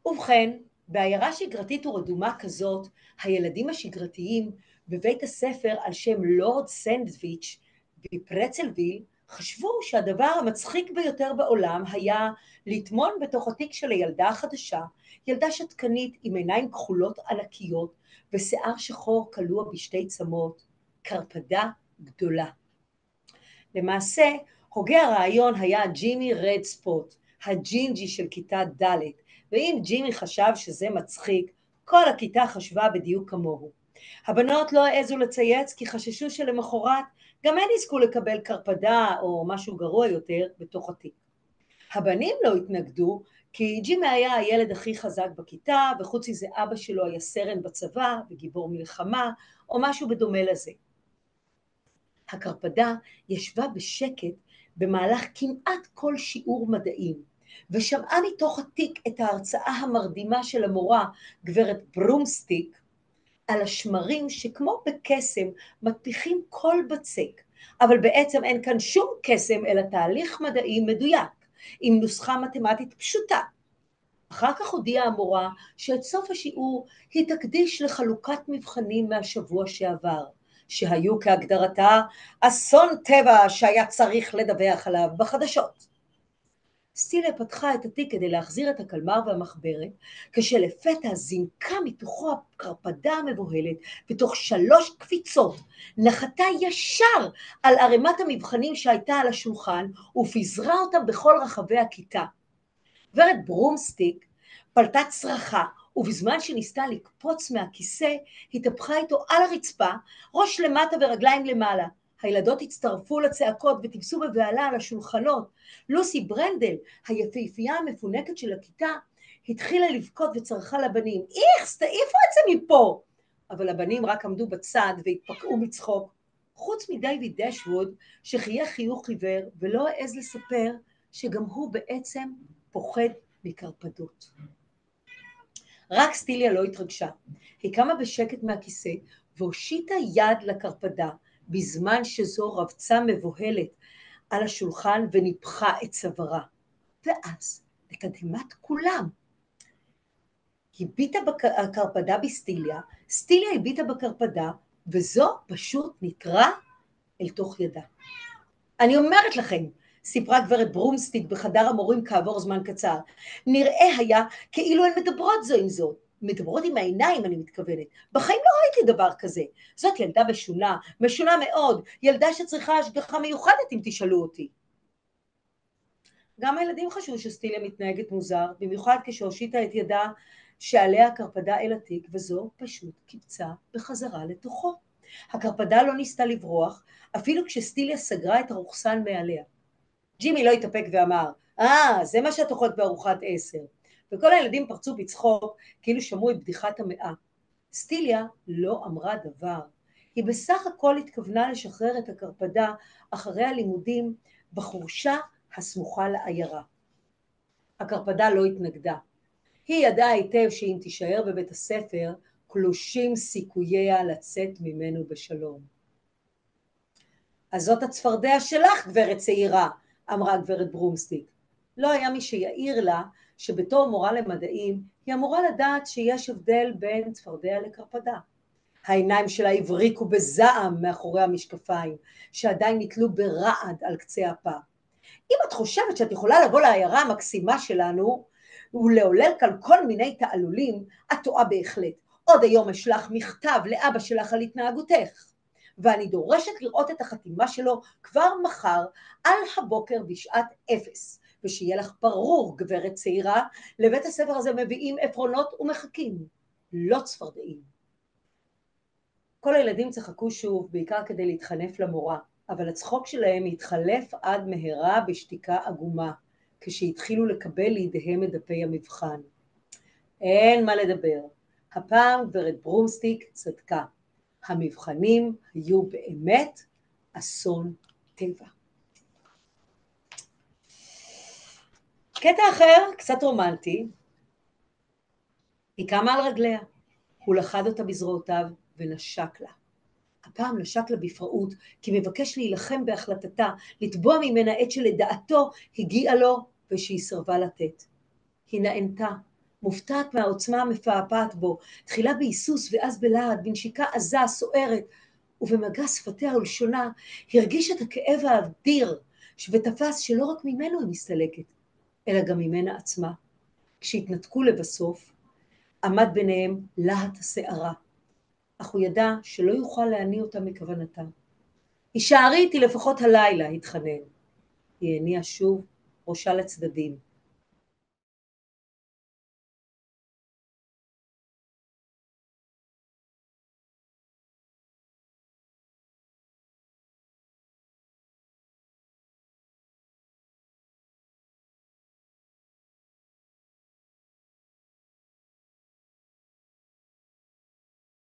ובכן, בעיירה שגרתית ורדומה כזאת, הילדים השגרתיים בבית הספר על שם לורד סנדוויץ' בפרצלוויל חשבו שהדבר המצחיק ביותר בעולם היה לטמון בתוך התיק של הילדה החדשה, ילדה שתקנית עם עיניים כחולות ענקיות ושיער שחור קלוע בשתי צמות, קרפדה גדולה. למעשה, הוגה הרעיון היה ג'ימי רד ספוט, הג'ינג'י של כיתה ד', ואם ג'ימי חשב שזה מצחיק, כל הכיתה חשבה בדיוק כמוהו. הבנות לא העזו לצייץ כי חששו שלמחרת גם הן יזכו לקבל קרפדה או משהו גרוע יותר בתוך התיק. הבנים לא התנגדו כי ג'ימי היה הילד הכי חזק בכיתה, וחוץ מזה אבא שלו היה סרן בצבא וגיבור מלחמה או משהו בדומה לזה. הקרפדה ישבה בשקט במהלך כמעט כל שיעור מדעים, ושמעה מתוך התיק את ההרצאה המרדימה של המורה, גברת ברומסטיק, על השמרים שכמו בקסם מטפיחים כל בצק, אבל בעצם אין כאן שום קסם אלא תהליך מדעי מדויק, עם נוסחה מתמטית פשוטה. אחר כך הודיעה המורה שאת סוף השיעור היא תקדיש לחלוקת מבחנים מהשבוע שעבר, שהיו כהגדרתה אסון טבע שהיה צריך לדווח עליו בחדשות. סטילה פתחה את התיק כדי להחזיר את הקלמר והמחברת, כשלפתע זינקה מתוכו הקרפדה המבוהלת, בתוך 3 קפיצות נחתה ישר על ערימת המבחנים שהייתה על השולחן, ופיזרה אותם בכל רחבי הכיתה. גברת ברומסטיק פלטה צרחה, ובזמן שניסתה לקפוץ מהכיסא, התהפכה איתו על הרצפה, ראש למטה ורגליים למעלה. הילדות הצטרפו לצעקות וטיפסו בבהלה על השולחנות. לוסי ברנדל, היפהפייה המפונקת של הכיתה, התחילה לבכות וצרחה לבנים, איכס, תעיפו את זה מפה! אבל הבנים רק עמדו בצד והתפקעו מצחוק, חוץ מדייוויד דשווד, שחייך חיוך עיוור ולא העז לספר שגם הוא בעצם פוחד מקרפדות. רק סטיליה לא התרגשה. היא קמה בשקט מהכיסא והושיטה יד לקרפדה, בזמן שזו רבצה מבוהלת על השולחן וניפחה את צווארה. ואז, לתדהמת כולם, הביטה בקרפדה בסטיליה, סטיליה הביטה בקרפדה, וזו פשוט נקרא אל תוך ידה. אני אומרת לכם, סיפרה גברת ברומסטיק בחדר המורים כעבור זמן קצר, נראה היה כאילו הן מדברות זו עם זאת, מדברות עם העיניים אני מתכוונת, בחיים לא ראיתי דבר כזה, זאת ילדה משונה מאוד, ילדה שצריכה השגחה מיוחדת אם תשאלו אותי. גם הילדים חשבו שסטיליה מתנהגת מוזר, במיוחד כשהושיטה את ידה שעליה הקרפדה אל התיק, וזו פשוט קיבצה בחזרה לתוכו. הקרפדה לא ניסתה לברוח, אפילו כשסטיליה סגרה את הרוחסן מעליה. ג'ימי לא התאפק ואמר, זה מה שאת אוכלת בארוחת 10. וכל הילדים פרצו בצחוק, כאילו שמעו את בדיחת המאה. סטיליה לא אמרה דבר. היא בסך הכל התכוונה לשחרר את הקרפדה אחרי הלימודים בחורשה הסמוכה לעיירה. הקרפדה לא התנגדה. היא ידעה היטב שאם תישאר בבית הספר, קלושים סיכוייה לצאת ממנו בשלום. אז זאת הצפרדע שלך, גברת צעירה, אמרה גברת ברומסטיק. לא היה מי שיעיר לה שבתור מורה למדעים היא אמורה לדעת שיש הבדל בין צפרדע לקרפדה. העיניים שלה הבריקו בזעם מאחורי המשקפיים, שעדיין נתלו ברעד על קצה הפה. אם את חושבת שאת יכולה לבוא לעיירה המקסימה שלנו ולעולל כאן כל מיני תעלולים, את טועה בהחלט. עוד היום אשלח מכתב לאבא שלך על התנהגותך. ואני דורשת לראות את החתימה שלו כבר מחר על הבוקר בשעת 0, ושיהיה לך ברור, גברת צעירה, לבית הספר הזה מביאים עפרונות ומחכים, לא צפרדעים. כל הילדים צחקו שוב, בעיקר כדי להתחנף למורה, אבל הצחוק שלהם התחלף עד מהרה בשתיקה עגומה, כשהתחילו לקבל לידיהם את דפי המבחן. אין מה לדבר, הפעם גברת ברומסטיק צדקה. המבחנים היו באמת אסון טבע. קטע אחר, קצת רומנטי, היא קמה על רגליה, הוא לחד אותה בזרועותיו ונשק לה. הפעם נשק לה בפראות, כי מבקש להילחם בהחלטתה, לתבוע ממנה את שלדעתו הגיעה לו ושהיא סרבה לתת. היא נענתה, מופתעת מהעוצמה המפעפעת בו, תחילה בהיסוס ואז בלהט, בנשיקה עזה, סוערת, ובמגע שפתיה ולשונה, הרגיש את הכאב האדיר, ותפס שלא רק ממנו היא מסתלקת, אלא גם ממנה עצמה. כשהתנתקו לבסוף, עמד ביניהם להט הסערה, אך הוא ידע שלא יוכל להניא אותה מכוונתה. הישארי איתי לפחות הלילה, התחנן. היא הניעה שוב ראשה לצדדים.